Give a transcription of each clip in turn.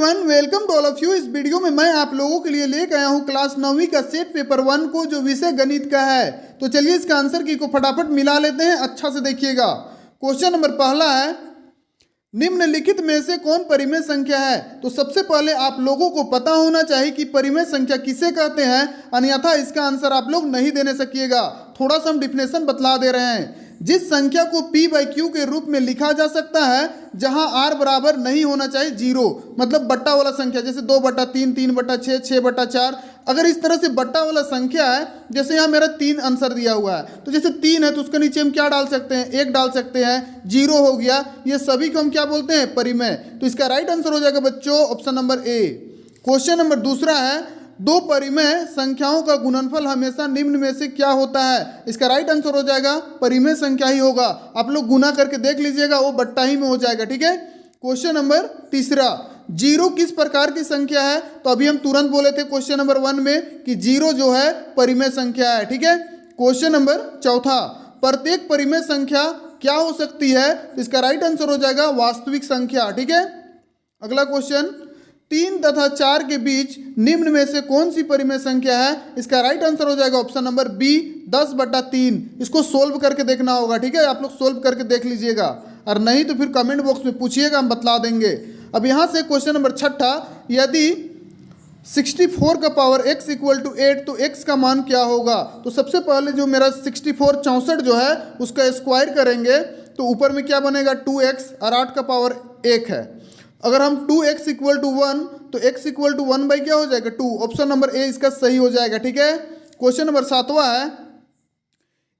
Everyone, welcome to all of you. इस video में मैं आप लोगों के लिए लेकर आया हूं क्लास 9वीं का सेट पेपर 1 को, जो विषय गणित का है। तो चलिए इसका आंसर की को फटाफट मिला लेते हैं। अच्छा से देखिएगा। क्वेश्चन नंबर पहला है, निम्नलिखित में से कौन परिमेय संख्या है। तो सबसे पहले आप लोगों को पता होना चाहिए कि परिमेय संख्या किसे कहते हैं, अन्यथा इसका आंसर आप लोग नहीं देने सकिएगा। थोड़ा सा हम डिफिनेशन बतला दे रहे हैं। जिस संख्या को P बाई क्यू के रूप में लिखा जा सकता है जहां R बराबर नहीं होना चाहिए जीरो, मतलब बट्टा वाला संख्या, जैसे 2/3, 3/6, 6/4। अगर इस तरह से बट्टा वाला संख्या है, जैसे यहाँ मेरा 3 आंसर दिया हुआ है, तो जैसे 3 है तो उसके नीचे हम क्या डाल सकते हैं, 1 डाल सकते हैं, 0 हो गया। ये सभी को हम क्या बोलते हैं, परिमेय। तो इसका राइट आंसर हो जाएगा बच्चों option number A. Question number दूसरा है, दो परिमेय संख्याओं का गुणनफल हमेशा निम्न में से क्या होता है। इसका राइट आंसर हो जाएगा परिमेय संख्या ही होगा। आप लोग गुना करके देख लीजिएगा, वो बट्टा ही में हो जाएगा। ठीक है। क्वेश्चन नंबर तीसरा, जीरो किस प्रकार की संख्या है। तो अभी हम तुरंत बोले थे क्वेश्चन नंबर 1 में कि जीरो जो है परिमेय संख्या है। ठीक है। क्वेश्चन नंबर चौथा, प्रत्येक परिमेय संख्या क्या हो सकती है। तो इसका राइट आंसर हो जाएगा वास्तविक संख्या। ठीक है। अगला क्वेश्चन, 3 तथा 4 के बीच निम्न में से कौन सी परिमेय संख्या है। इसका राइट आंसर हो जाएगा ऑप्शन नंबर बी 10/3। इसको सोल्व करके देखना होगा। ठीक है। आप लोग सोल्व करके देख लीजिएगा, और नहीं तो फिर कमेंट बॉक्स में पूछिएगा, हम बतला देंगे। अब यहाँ से क्वेश्चन नंबर छठा, यदि 64 का पावर x = 8 तो x का मान क्या होगा। तो सबसे पहले जो मेरा 64 64 जो है उसका स्क्वायर करेंगे तो ऊपर में क्या बनेगा 2x, और 8 का पावर 1 है। अगर हम 2x = 1 तो x = 1 बाई क्या हो जाएगा 2। ऑप्शन नंबर ए इसका सही हो जाएगा। ठीक है। क्वेश्चन नंबर 7वां है,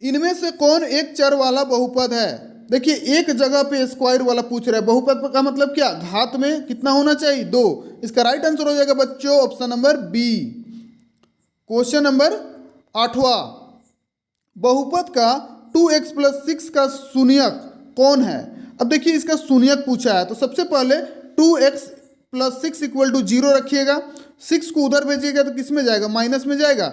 इनमें से कौन एक चर वाला बहुपद है। देखिए एक जगह पे स्क्वायर वाला पूछ रहा है। बहुपद का मतलब क्या, घात में कितना होना चाहिए 2। इसका राइट आंसर हो जाएगा बच्चों option number B. Question number 8वां, बहुपद का 2x + 6 का शून्यक कौन है। अब देखिए इसका शून्यक पूछा है, तो सबसे पहले 2x + 6 = 0 रखिएगा। 6 को उधर भेजिएगा तो किस में जाएगा, माइनस में जाएगा।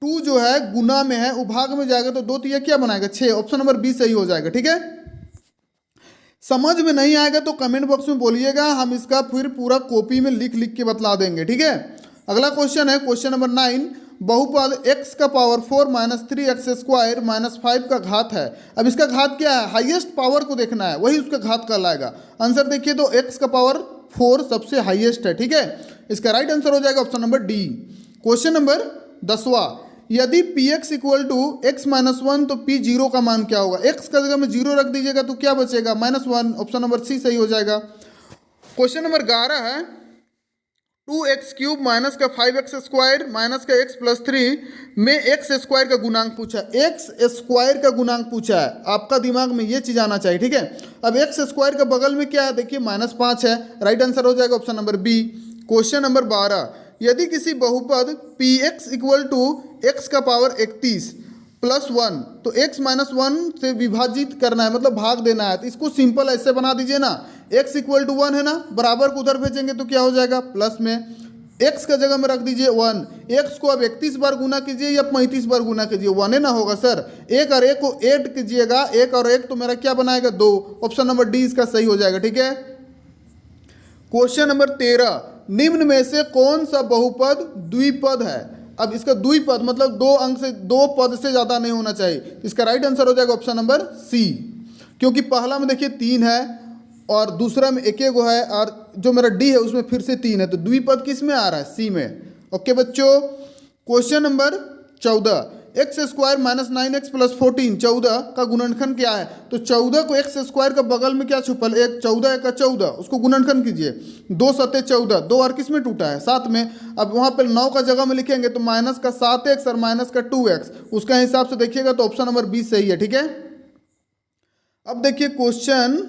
2 जो है गुना में है, वो भाग में जाएगा, तो 2 तिया क्या बनाएगा 6। ऑप्शन नंबर बी सही हो जाएगा। ठीक है। समझ में नहीं आएगा तो कमेंट बॉक्स में बोलिएगा, हम इसका फिर पूरा कॉपी में लिख लिख के बतला देंगे। ठीक है। अगला क्वेश्चन है क्वेश्चन नंबर 9, बहुपद x का पावर 4 - 3x² - 5 का घात है। अब इसका घात क्या है, हाईएस्ट पावर को देखना है, वही उसका घात कहलाएगा। आंसर देखिए तो x का पावर 4 सबसे हाईएस्ट है। ठीक है। इसका राइट आंसर हो जाएगा option number D. Question number 10वां, यदि px = x - 1 तो p0 का मान क्या होगा। x का जगह में 0 रख दीजिएगा तो क्या बचेगा -1। ऑप्शन नंबर सी सही हो जाएगा। क्वेश्चन नंबर 11 है, 2x³ - का 5x² - का x + 3 में x² का गुणांक पूछा है। x² का गुणांक पूछा है, आपका दिमाग में ये चीज़ आना चाहिए। ठीक है। अब x² का बगल में क्या है, देखिए -5 है। राइट आंसर हो जाएगा option number B. Question number 12, यदि किसी बहुपद px = x का पावर 31 + 1 तो x - 1 से विभाजित करना है, मतलब भाग देना है। तो इसको सिंपल ऐसे बना दीजिए ना, x = 1 है ना, बराबर को उधर भेजेंगे तो क्या हो जाएगा प्लस में, x का जगह में रख दीजिए 1। x को अब 31 बार गुना कीजिए या 35 बार गुना कीजिए, 1 है ना होगा सर। 1 और 1 को ऐड कीजिएगा, 1 और 1 तो मेरा क्या बनाएगा 2। ऑप्शन नंबर डी इसका सही हो जाएगा। ठीक है। क्वेश्चन नंबर 13, निम्न में से कौन सा बहुपद द्विपद है। अब इसका द्विपद मतलब 2 अंक से 2 पद से ज़्यादा नहीं होना चाहिए। इसका राइट आंसर हो जाएगा ऑप्शन नंबर सी, क्योंकि पहला में देखिए 3 है और दूसरा में 1 गो है, और जो मेरा डी है उसमें फिर से 3 है, तो द्विपद किस में आ रहा है, सी में। ओके बच्चों। क्वेश्चन नंबर 14, x² - 9x + 14 14 का गुणनखंड क्या है। तो 14 को x² का बगल में क्या छुपल, 1 14 × 14, उसको गुणनखंड कीजिए। 2 × 7 = 14, 2 और किस में टूटा है 7 में। अब वहाँ पर 9 का जगह में लिखेंगे तो -7x और -2x, उसका हिसाब से देखिएगा तो ऑप्शन नंबर बी सही है। ठीक है। अब देखिए क्वेश्चन,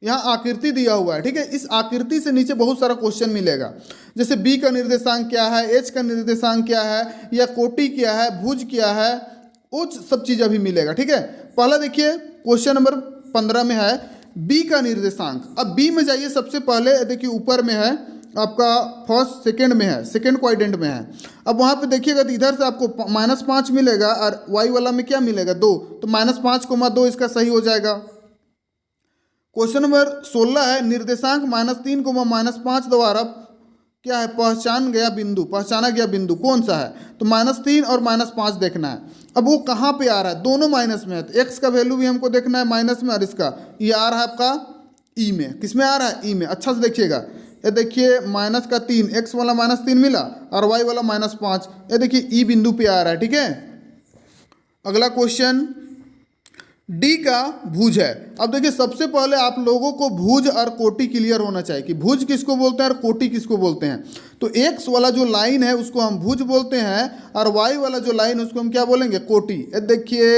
यहाँ आकृति दिया हुआ है। ठीक है। इस आकृति से नीचे बहुत सारा क्वेश्चन मिलेगा, जैसे b का निर्देशांक क्या है, h का निर्देशांक क्या है, या कोटि क्या है, भुज क्या है, वो सब चीज़ अभी मिलेगा। ठीक है। पहला देखिए क्वेश्चन नंबर 15 में है b का निर्देशांक। अब b में जाइए, सबसे पहले देखिए ऊपर में है आपका फर्स्ट, सेकंड में है, सेकंड क्वाड्रेंट में है। अब वहाँ पे देखिएगा तो इधर से आपको -5 मिलेगा और y वाला में क्या मिलेगा 2, तो -5, 2 इसका सही हो जाएगा। क्वेश्चन नंबर 16 है, निर्देशांक -3 को -5 द्वारा क्या है पहचाना गया बिंदु कौन सा है? तो -3 और -5 देखना है। अब वो कहाँ पे आ रहा है? दोनों माइनस में है, तो एक्स का वैल्यू भी हमको देखना है माइनस में, और इसका ये आ रहा है आपका ई में। किस में आ रहा है? ई में। अच्छा से देखिएगा, ये देखिए -3, एक्स वाला -3 मिला और वाई वाला -5, ये देखिए ई बिंदु पे आ रहा है। ठीक है, अगला क्वेश्चन डी का भुज है। अब देखिए सबसे पहले आप लोगों को भुज और कोटि क्लियर होना चाहिए कि भुज किसको बोलते हैं और कोटि किसको बोलते हैं। तो एक्स वाला जो लाइन है उसको हम भुज बोलते हैं, और वाई वाला जो लाइन है उसको हम क्या बोलेंगे? कोटि। ये देखिए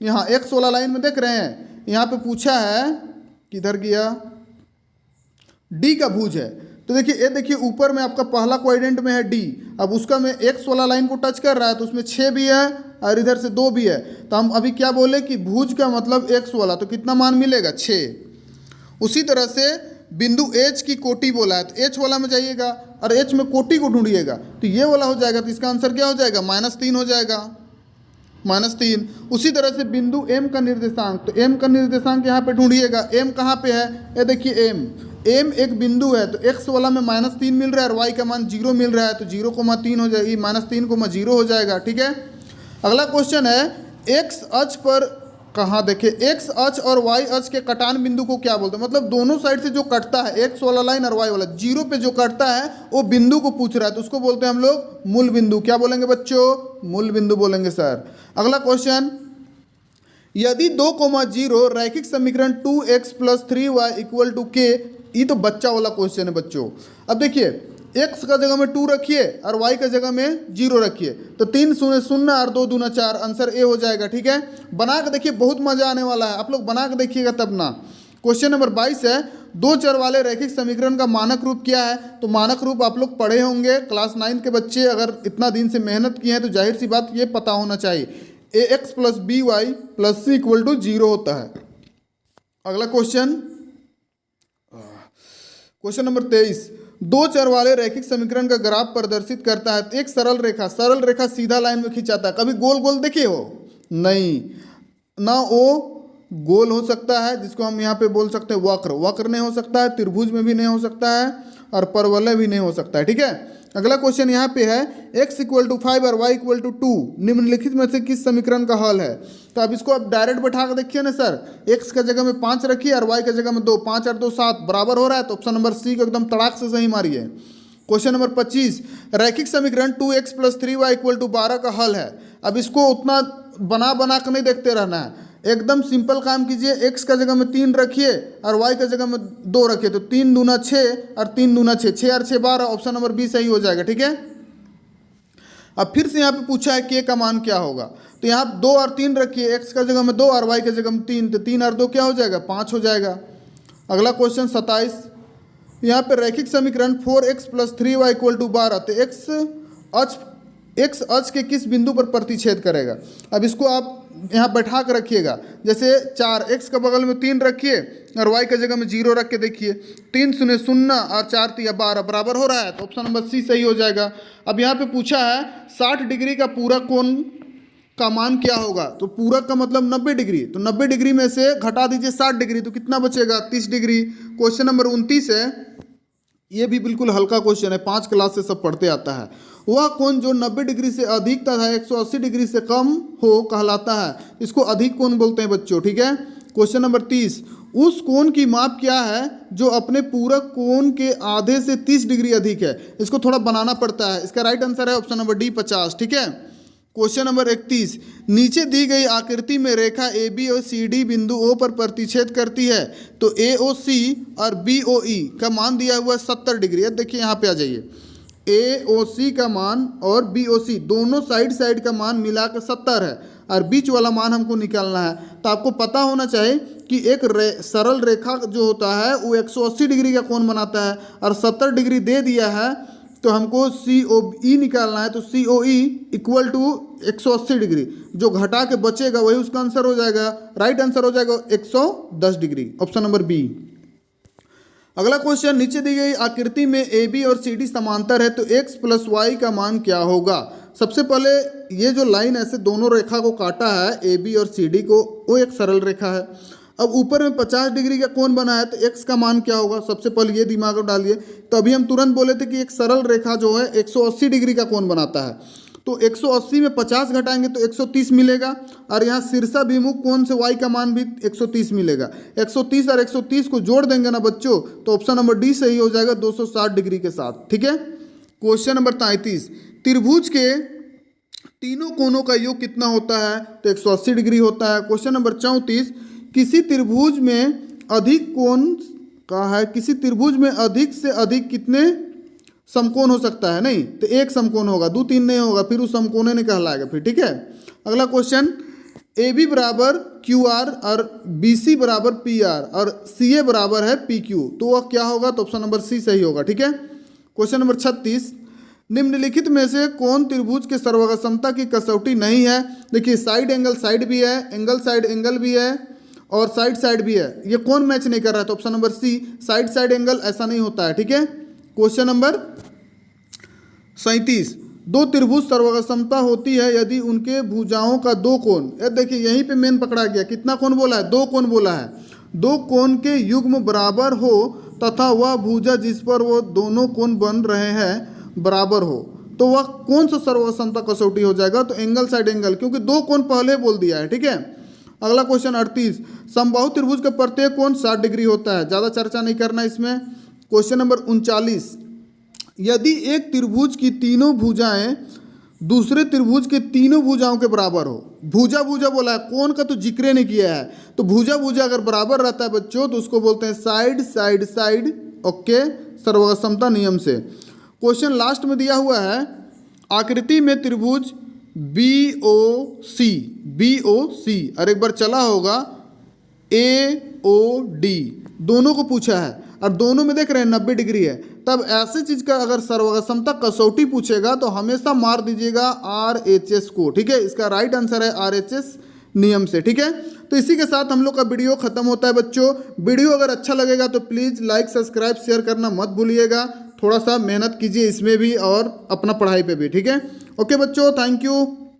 यहाँ एक्स वाला लाइन में देख रहे हैं, यहाँ पे पूछा है, किधर गया? डी का भुज है। तो देखिए ये देखिए ऊपर में आपका पहला क्वाड्रेंट में है डी, अब उसका में एक्स वाला लाइन को टच कर रहा है तो उसमें 6 भी है और इधर से 2 भी है। तो हम अभी क्या बोले कि भुज का मतलब एक्स वाला, तो कितना मान मिलेगा? 6। उसी तरह से बिंदु एच की कोटि बोला है, तो एच वाला में जाइएगा और एच में कोटि को ढूंढिएगा, तो ये वाला हो जाएगा। तो इसका आंसर क्या हो जाएगा? -3 हो जाएगा, -3। उसी तरह से बिंदु एम का निर्देशांक, तो एम का निर्देशांक यहाँ पे ढूंढिएगा। एम कहाँ पे है? ये देखिए एम एक बिंदु है, तो एक्स वाला में -3 मिल रहा है और वाई का मान 0 मिल रहा है, तो 0,3 हो जाएगी, -3,0 हो जाएगा। ठीक है, अगला क्वेश्चन है, एक्स अक्ष पर कहाँ देखे? एक्स अक्ष और वाई अक्ष के कटान बिंदु को क्या बोलते हैं? मतलब दोनों साइड से जो कटता है, एक्स वाला लाइन और वाई वाला, 0 पे जो कटता है वो बिंदु को पूछ रहा है, तो उसको बोलते हैं हम लोग मूल बिंदु। क्या बोलेंगे बच्चों? मूल बिंदु बोलेंगे सर। अगला क्वेश्चन, यदि 2,0 रैखिक समीकरण 2x + 3y = k, ये तो बच्चा वाला क्वेश्चन है बच्चों। अब देखिए x का जगह में 2 रखिए और y का जगह में 0 रखिए, तो 3 0 0 और 2 दूना 4, आंसर ए हो जाएगा। ठीक है, बना के देखिए, बहुत मजा आने वाला है, आप लोग बना के देखिएगा तब ना। क्वेश्चन नंबर 22 है, 2 चर वाले रैखिक समीकरण का मानक रूप क्या है? तो मानक रूप आप लोग पढ़े होंगे, क्लास 9 के बच्चे अगर इतना दिन से मेहनत किए हैं तो जाहिर सी बात ये पता होना चाहिए, ax + by + c = 0 होता है। अगला क्वेश्चन नंबर 23, 2 चर वाले रैखिक समीकरण का ग्राफ प्रदर्शित करता है। तो एक सरल रेखा सीधा लाइन में खिंचाता है। कभी गोल गोल देखे हो? नहीं ना, वो गोल हो सकता है जिसको हम यहाँ पे बोल सकते हैं वक्र नहीं हो सकता है, त्रिभुज में भी नहीं हो सकता है, और परवलय भी नहीं हो सकता है। ठीक है, अगला क्वेश्चन यहाँ पे है, x = 5 और y = 2 निम्नलिखित में से किस समीकरण का हल है? तो अब इसको आप डायरेक्ट बैठा कर देखिए ना सर, x का जगह में 5 रखिए और y का जगह में 2, 5 और 2 7 बराबर हो रहा है, तो ऑप्शन नंबर सी को एकदम तड़ाक से सही मारिए। क्वेश्चन नंबर 25, रैखिक समीकरण 2x + 3y = 12 का हल है। अब इसको उतना बना कर नहीं देखते रहना है, एकदम सिंपल काम कीजिए, x का जगह में 3 रखिए और y का जगह में 2 रखिए, तो 3 दूना 6 और 3 दूना 6, 6 और 6 12, ऑप्शन नंबर बी सही हो जाएगा। ठीक है, अब फिर से यहाँ पे पूछा है k का मान क्या होगा, तो यहाँ 2 और 3 रखिए, x का जगह में 2 और y का जगह में 3, तो 3 और 2 क्या हो जाएगा? 5 हो जाएगा। अगला क्वेश्चन 27, यहाँ पे रैखिक समीकरण 4x + 3y = 12, तो एक्स अक्ष के किस बिंदु पर प्रतिच्छेद करेगा? अब इसको आप यहाँ बैठा कर रखिएगा, जैसे 4, एक्स का बगल में 3 रखिए और वाई का जगह में 0 रख के देखिए, 3 0 0 और 4 3 12 बराबर हो रहा है, तो ऑप्शन नंबर सी सही हो जाएगा। अब यहाँ पे पूछा है 60 डिग्री का पूरक कोण का मान क्या होगा? तो पूरक का मतलब 90 डिग्री, तो 90 डिग्री में से घटा दीजिए 60 डिग्री, तो कितना बचेगा? 30 डिग्री। क्वेश्चन नंबर 29 है, ये भी बिल्कुल हल्का क्वेश्चन है, 5 क्लास से सब पढ़ते आता है। वह कोण जो 90 डिग्री से अधिक तथा 180 डिग्री से कम हो कहलाता है, इसको अधिक कोण बोलते हैं बच्चों। ठीक है, क्वेश्चन नंबर 30, उस कोण की माप क्या है जो अपने पूरक कोण के आधे से 30 डिग्री अधिक है? इसको थोड़ा बनाना पड़ता है, इसका राइट आंसर है ऑप्शन नंबर डी 50। ठीक है, क्वेश्चन नंबर 31, नीचे दी गई आकृति में रेखा AB और CD बिंदु O पर प्रतिच्छेद करती है, तो AOC और BOE का मान दिया हुआ 70 डिग्री। अब देखिए यहाँ पे आ जाइए, AOC का मान और BOC दोनों साइड का मान मिलाकर 70 है और बीच वाला मान हमको निकालना है। तो आपको पता होना चाहिए कि एक सरल रेखा जो होता है वो 180 डिग्री का कोण बनाता है और 70 डिग्री दे दिया है, तो हमको COE निकालना है, तो COE = 180 डिग्री, जो घटा के बचेगा वही उसका आंसर हो जाएगा। राइट आंसर हो जाएगा 110 डिग्री, ऑप्शन नंबर बी। अगला क्वेश्चन, नीचे दी गई आकृति में AB और CD समांतर है, तो x + y का मान क्या होगा? सबसे पहले ये जो लाइन ऐसे दोनों रेखा को काटा है AB और CD को, वो एक सरल रेखा है। अब ऊपर में 50 डिग्री का कोण बना है तो x का मान क्या होगा, सबसे पहले ये दिमाग में डालिए। तो अभी हम तुरंत बोले थे कि एक सरल रेखा जो है 180 डिग्री का कोण बनाता है, तो 180 में 50 घटाएंगे तो 130 मिलेगा, और यहाँ शीर्षाभिमुख कोण से y का मान भी 130 मिलेगा। 130 और 130 को जोड़ देंगे ना बच्चों, तो ऑप्शन नंबर डी सही हो जाएगा 260 डिग्री के साथ। ठीक है। क्वेश्चन नंबर 33, त्रिभुज के तीनों कोणों का योग कितना होता है, तो 180 डिग्री होता है। क्वेश्चन नंबर 34, किसी त्रिभुज में अधिक कोण का है, किसी त्रिभुज में अधिक से अधिक कितने समकोण हो सकता है, नहीं तो एक समकोण होगा, 2 3 नहीं होगा, फिर उस समकोण नहीं कहलाएगा फिर। ठीक है। अगला क्वेश्चन, ए बी बराबर क्यू आर और बी सी बराबर पी आर और सी ए बराबर है पी क्यू, तो वह क्या होगा, तो ऑप्शन नंबर सी सही होगा। ठीक है। क्वेश्चन नंबर 36, निम्नलिखित में से कौन त्रिभुज के सर्वांग समता की कसौटी नहीं है। देखिए साइड एंगल साइड भी है, एंगल साइड एंगल भी है और साइड साइड भी है, ये कौन मैच नहीं कर रहा है, तो option number C side side angle ऐसा नहीं होता है। ठीक है। क्वेश्चन नंबर 37, दो त्रिभुज सर्वांग समता होती है यदि उनके भुजाओं का दो कोण, ये देखिए यहीं पे मेन पकड़ा गया, कितना कोण बोला है, दो कोण बोला है, दो कोण के युग्म बराबर हो तथा वह भुजा जिस पर वो दोनों कोण बन रहे हैं बराबर हो, तो वह कौन सा सर्वांग समता कसौटी हो जाएगा, तो एंगल साइड एंगल, क्योंकि दो कोण पहले बोल दिया है। ठीक है। अगला क्वेश्चन 38, समबाहु त्रिभुज का प्रत्येक कोण 60 डिग्री होता है, ज़्यादा चर्चा नहीं करना इसमें। क्वेश्चन नंबर 39, यदि एक त्रिभुज की तीनों भुजाएं दूसरे त्रिभुज के तीनों भुजाओं के बराबर हो, भुजा भुजा बोला है, कोण का तो जिक्र नहीं किया है, तो भुजा भुजा अगर बराबर रहता है बच्चों तो उसको बोलते हैं साइड साइड साइड, ओके, सर्वांग समता नियम से। क्वेश्चन लास्ट में दिया हुआ है, आकृति में त्रिभुज बी ओ सी और एक बार चला होगा ए ओ डी, दोनों को पूछा है और दोनों में देख रहे हैं 90 डिग्री है, तब ऐसे चीज का अगर सर्वांग समता कसौटी पूछेगा तो हमेशा मार दीजिएगा RHS को। ठीक है। इसका राइट आंसर है RHS नियम से। ठीक है। तो इसी के साथ हम लोग का वीडियो खत्म होता है बच्चों। वीडियो अगर अच्छा लगेगा तो प्लीज़ लाइक सब्सक्राइब शेयर करना मत भूलिएगा, थोड़ा सा मेहनत कीजिए इसमें भी और अपना पढ़ाई पे भी। ठीक है। ओके बच्चों, थैंक यू।